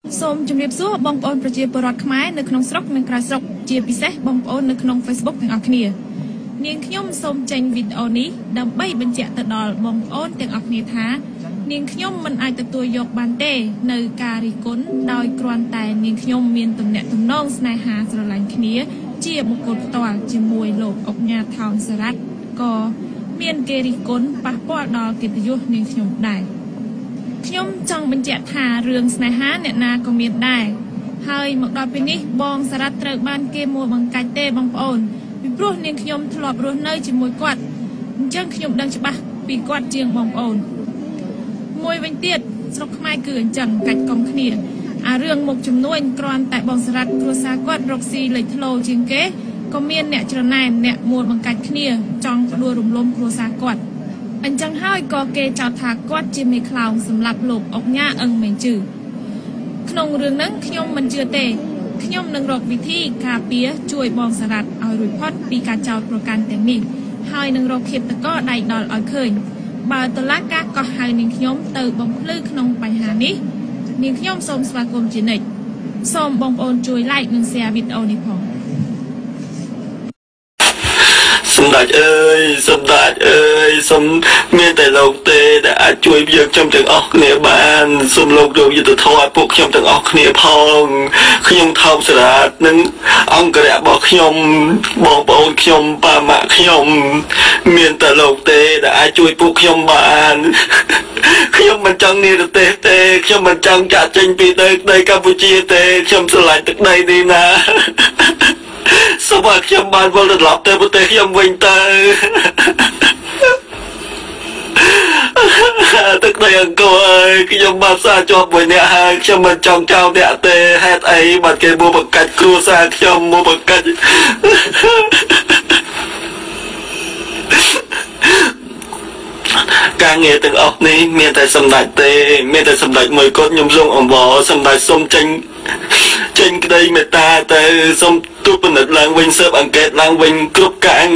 សូមជម្រាបសួរបងប្អូនប្រជាពលរដ្ឋខ្មែរនៅក្នុងស្រុកនិងក្រៅស្រុកជាពិសេសបងប្អូននៅក្នុង Facebook ទាំងអស់គ្នានាងខ្ញុំសូមចេញវីដេអូនេះដើម្បីបញ្ជាក់ទៅដល់បងប្អូនទាំងអស់គ្នាថានាងខ្ញុំមិនអាចទទួលយកបានទេនៅការរិះគន់ដោយគ្រាន់តែនាងខ្ញុំមានទំនាក់ទំនងស្នេហាស្រឡាញ់គ្នាជាបុគ្គលផ្ទាល់ជាមួយលោកអុកញ៉ាថោងសារ៉ាត់ក៏មានគេរិះគន់ប៉ះពាល់ដល់កិត្តិយសនាងខ្ញុំដែរខ្ញុំចង់បញ្ជាក់ថារឿងស្នេហាអ្នកណាក៏មានដែរហើយមកដល់ពេលនេះបងសារ៉ាត់ត្រូវបានគេមួបង្កាច់ទេបងប្អូនពីព្រោះនាងខ្ញុំធ្លាប់រស់នៅជាមួយគាត់អញ្ចឹងខ្ញុំដឹងច្បាស់ពីគាត់ជាងបងប្អូនមួយវិញទៀតស្រុកខ្មែរគឺអញ្ចឹងកាច់កុំគ្នាអារឿងមុខចំនួនគ្រាន់តែបងសារ៉ាត់គ្រួសារគាត់រកស៊ីលេចធ្លោជាងគេក៏មានអ្នកច្រណែនអ្នកមួបង្កាច់គ្នាចង់ផ្ដួលរំលំគ្រួសារគាត់អញ្ចឹងហើយក៏គេចោទថាគាត់ជាមេខ្លោងសម្រាប់លោកអុកញ៉ាអឹងមេងជឺក្នុងរឿងហ្នឹងខ្ញុំមិនជឿទេខ្ញុំនឹងរកវិធីការពារជួយបងសារ៉ាត់ឲ្យរួចផុតពីការចោទប្រកាន់ទាំងនេះហើយនឹងរកឃាតករដៃដល់ឲ្យឃើញបើតុលាការក៏ហៅនាងខ្ញុំទៅបំភ្លឺក្នុងបញ្ហានេះនាងខ្ញុំសូមស្វាគមន៍ជានិច្ចសូមបងប្អូនជួយ like និង share វីដេអូនេះផងសម្ដេចអើយសម្ដេចអើយសូមមានតែលោកទេដែលអាចជួយយើងខ្ញុំទាំងអស់គ្នាបានសូមលោកយកយុទ្ធធម៌ឲ្យពួកខ្ញុំទាំងអស់គ្នាផងខ្ញុំថោកសារ៉ាតនិងអង្គរៈរបស់ខ្ញុំបងប្អូនខ្ញុំប៉ាម៉ាក់ខ្ញុំមានតែលោកទេដែលអាចជួយពួកខ្ញុំបានខ្ញុំមិនចង់និយាយទៅទេខ្ញុំមិនចង់ចាក់ចេញពីដីកម្ពុជាទេខ្ញុំស្រឡាញ់ទឹកដីនេះណាសូមឲ្យខ្ញុំបានវិលត្រឡប់ទៅប្រទេសខ្ញុំវិញទៅទឹកដីអង្គរអើយខ្ញុំបានសារជាប់មួយអ្នកហើយខ្ញុំមិនចង់ចោលអ្នកទេហេតុអីបាត់គេមកបង្កាច់គ្រួសារខ្ញុំមកបង្កាច់ការងារទាំងអស់នេះមានតែសម្ដេចទេមានតែសម្ដេចមួយគត់ខ្ញុំសូមអង្វរសម្ដេចសូមចេញក្តីមេត្តាទៅសូមទូពិនិត្យឡើងវិញស៊ើបអង្កេតឡើងវិញគ្រប់ការងារ